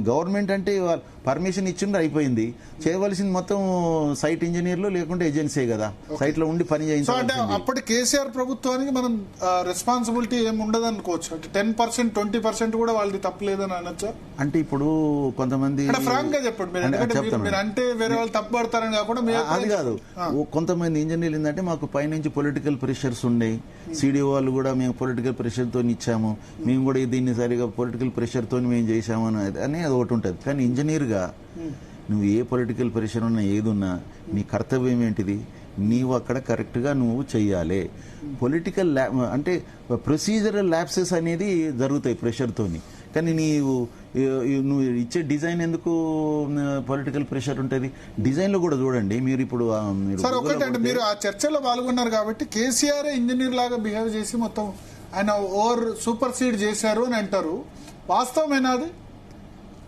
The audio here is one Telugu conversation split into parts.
గవర్నమెంట్ అంటే పర్మిషన్ ఇచ్చిండ్రు, అయిపోయింది. చేయవలసింది మొత్తం సైట్ ఇంజనీర్లు లేకుంటే ఏజెన్సీ కదా, సైట్ లో ఉండి పని చేయించాలి. అంటే అప్పటి కేసీఆర్ ప్రభుత్వానికి మనం రెస్పాన్సిబిలిటీ ఏమి ఉండదు అనుకోవచ్చు. అంటే 10% 20% కూడా వాళ్ళది తప్పలేదని అనొచ్చా? అంటే ఇప్పుడు కొంతమంది ఫ్రాంక్ గా చెప్పండి మీరు అంటే వేరే వాళ్ళు తప్పు పడతారని కాకుండా అది కాదు. కొంతమంది ఇంజనీర్లు ఏంటంటే మాకు పైనుంచి పొలిటికల్ ప్రెషర్స్ ఉన్నాయి, సిడిఓ వాళ్ళు కూడా మేము పొలిటికల్ ప్రెషర్ తో ఇచ్చాము, మేము కూడా దీన్ని సరిగా పొలిటికల్ ప్రెషర్ తో మేము చేశాము అని అది ఒకటి ఉంటుంది. కానీ ఇంజనీర్ గా నువ్వు ఏ పొలిటికల్ ప్రెషర్ ఉన్నా ఏదున్నా నీ కర్తవ్యం ఏంటిది? నీవు అక్కడ కరెక్ట్ గా నువ్వు చెయ్యాలి. పొలిటికల్ అంటే ప్రొసీజరల్ ల్యాప్సెస్ అనేది జరుగుతాయి ప్రెషర్ తోని. కానీ నువ్వు ఇచ్చే డిజైన్ ఎందుకు పొలిటికల్ ప్రెషర్ ఉంటుంది? డిజైన్ లో కూడా చూడండి మీరు. ఇప్పుడు సార్ ఒకటంటే మీరు ఆ చర్చలో పాల్గొన్నారు కాబట్టి కేసీఆర్ ఇంజనీర్ లాగా బిహేవ్ చేసి మొత్తం ఆయన ఓవర్ సూపర్ సీడ్ చేశారు అని అంటారు. వాస్తవమేనా అది?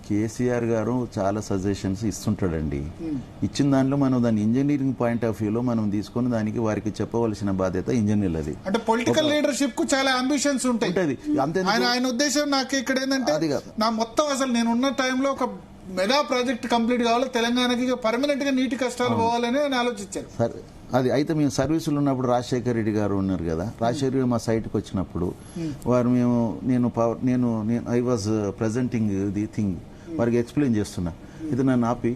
కేసీఆర్ గారు చాలా సజెషన్స్ ఇస్తుంటాడండి. ఇచ్చిన దాంట్లో మనం దాన్ని ఇంజనీరింగ్ పాయింట్ ఆఫ్ వ్యూలో మనం తీసుకుని దానికి వారికి చెప్పవలసిన బాధ్యత ఇంజనీర్లది. అంటే పొలిటికల్ లీడర్షిప్ కు చాలా అంబిషన్స్ ఉంటాయి. ఆయన ఉద్దేశం నాకు ఇక్కడ ఏంటంటే నా మొత్తం అసలు నేను ఉన్న టైంలో ఒక మెగా ప్రాజెక్ట్ కంప్లీట్ కావాలి, తెలంగాణకి పర్మనెంట్ గా నీటి కష్టాలు పోవాలని ఆయన ఆలోచించారు. అది అయితే మేము సర్వీసులు ఉన్నప్పుడు రాజశేఖర రెడ్డి గారు ఉన్నారు కదా, రాజశేఖర రెడ్డి మా సైట్కి వచ్చినప్పుడు వారు నేను I was presenting the thing వారికి ఎక్స్ప్లెయిన్ చేస్తున్నా. ఇది నన్ను ఆపి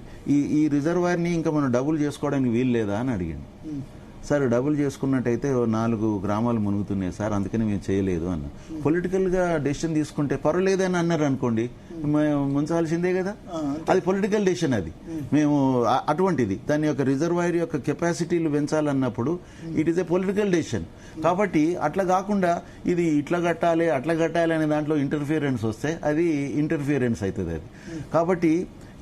ఈ రిజర్వాయర్ని ఇంకా మనం డబుల్ చేసుకోవడానికి వీలు లేదా అని అడిగాను. సార్ డబుల్ చేసుకున్నట్టయితే 4 గ్రామాలు మునుగుతున్నాయి సార్, అందుకని మేము చేయలేదు అన్న. పొలిటికల్ గా డెసిషన్ తీసుకుంటే పర్వాలేదని అన్నారు అనుకోండి, ముంచాల్సిందే కదా. అది పొలిటికల్ డెసిషన్. అది మేము అటువంటిది దాని యొక్క రిజర్వాయర్ యొక్క కెపాసిటీలు పెంచాలన్నప్పుడు it is a political decision. కాబట్టి అట్లా కాకుండా ఇది ఇట్లా కట్టాలి అట్లా కట్టాలి అనే దాంట్లో ఇంటర్ఫియరెన్స్ వస్తే అది ఇంటర్ఫియరెన్స్ అవుతుంది. అది కాబట్టి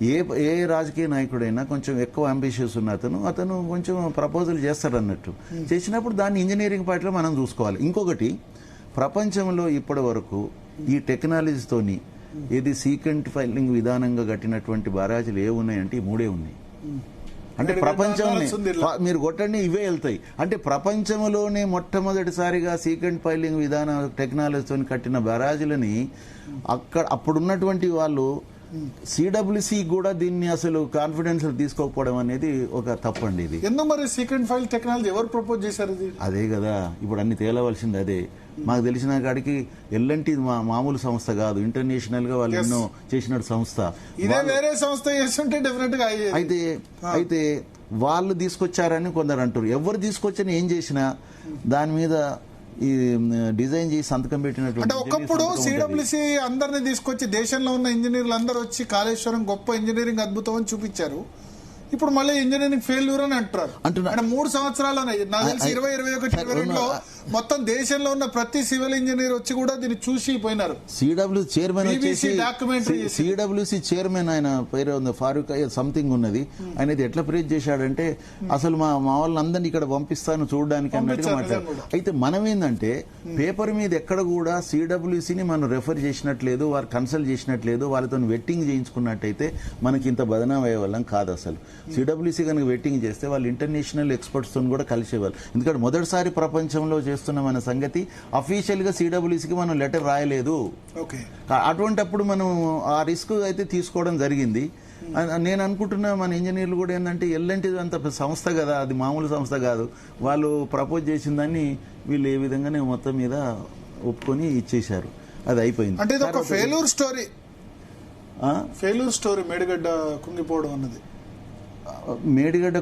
ఏ రాజకీయ నాయకుడైనా కొంచెం ఎక్కువ అంబిషియస్ ఉన్న అతను కొంచెం ప్రపోజల్ చేస్తాడు అన్నట్టు. చేసినప్పుడు దాన్ని ఇంజనీరింగ్ పార్టీలో మనం చూసుకోవాలి. ఇంకొకటి, ప్రపంచంలో ఇప్పటి వరకు ఈ టెక్నాలజీతోని ఇది సీక్వెంట్ ఫైలింగ్ విధానంగా కట్టినటువంటి బారాజులు ఏ ఉన్నాయంటే ఈ 3 ఉన్నాయి. అంటే ప్రపంచంలో మీరు కొట్టండి ఇవే వెళ్తాయి. అంటే ప్రపంచంలోనే మొట్టమొదటిసారిగా సీక్వెంట్ ఫైలింగ్ విధాన టెక్నాలజీతో కట్టిన బ్యారాజులని అప్పుడున్నటువంటి వాళ్ళు సిడబ్ల్యూసి కూడా దీన్ని అసలు కాన్ఫిడెన్స్ తీసుకోకపోవడం అనేది ఒక తప్పండి. ఇది ఎందుకు మరి సీక్వెంట్ ఫైల్ టెక్నాలజీ ఎవరు ప్రపోజ్ చేశారు? అదే కదా ఇప్పుడు అన్ని తేలవలసింది. అదే మాకు తెలిసిన కాడికి ఎల్ఎన్టీ మామూలు సంస్థ కాదు, ఇంటర్నేషనల్ గా వాళ్ళు ఎన్నో చేసిన సంస్థ. ఇదే వేరే సంస్థ చేస్తుంటే డెఫినెట్ గా అయితే వాళ్ళు తీసుకొచ్చారని కొందరు అంటారు. ఎవరు తీసుకొచ్చినా ఏం చేసినా దాని మీద ఈ డిజైన్ చేసి సంతకం పెట్టినట్టు. అంటే ఒకప్పుడు సిడబ్ల్యూసి అందరిని తీసుకొచ్చి దేశంలో ఉన్న ఇంజనీర్లు అందరూ వచ్చి కాళేశ్వరం గొప్ప ఇంజనీరింగ్ అద్భుతం అని చూపించారు. ఇప్పుడు మళ్ళీ ఇంజనీరింగ్ ఫెయిల్యూర్ అని అంటారు. అంటే 3 సంవత్సరాలు 2021-22లో మొత్తం దేశంలో ఉన్న ప్రతి సివిల్ ఇంజనీర్ వచ్చి కూడా దీన్ని చూసి పోయినారు. సిడబ్ల్యూసి చైర్మన్ ఆయన పేరు ఉంది, ఫారూక్ సంథింగ్ ఉన్నది. ఆయన ఎట్లా ప్రేజ్ చేశాడంటే అసలు మా వాళ్ళందరినీ ఇక్కడ పంపిస్తాను చూడడానికి అన్నట్టుగా మాట్లాడారు. అయితే మనం ఏంటంటే పేపర్ మీద ఎక్కడ కూడా సిడబ్ల్యూసిని మనం రెఫర్ చేసినట్లేదు, వారు కన్సల్ట్ చేసినట్లేదు, వాళ్ళతో వెట్టింగ్ చేయించుకున్నట్టయితే మనకి ఇంత బదనాం అయ్యే వాళ్ళం కాదు. అసలు సిడబ్ల్యూసి కనుక వెట్టింగ్ చేస్తే వాళ్ళు ఇంటర్నేషనల్ ఎక్స్పర్ట్స్ తో కూడా కలిసేవాళ్ళు. ఎందుకంటే మొదటిసారి ప్రపంచంలో చేస్తున్న మన సంగతి అఫీషియల్ గా సిడబ్ల్యూసికి మనం లెటర్ రాయలేదు. అటువంటిప్పుడు మనం ఆ రిస్క్ అయితే తీసుకోవడం జరిగింది. నేను అనుకుంటున్నా మన ఇంజనీర్లు కూడా ఏంటంటే ఎల్ఎన్టీ అంత సంస్థ కదా, అది మామూలు సంస్థ కాదు. వాళ్ళు ప్రపోజ్ చేసిన దాన్ని వీళ్ళు ఏ విధంగానే మొత్తం మీద ఒప్పుకొని ఇచ్చేశారు. అది అయిపోయింది. అంటే ఇది ఒక ఫెయిల్యూర్ స్టోరీ మేడిగడ్డ కుంగిపోవడం అన్నది. మేడిగడ్డ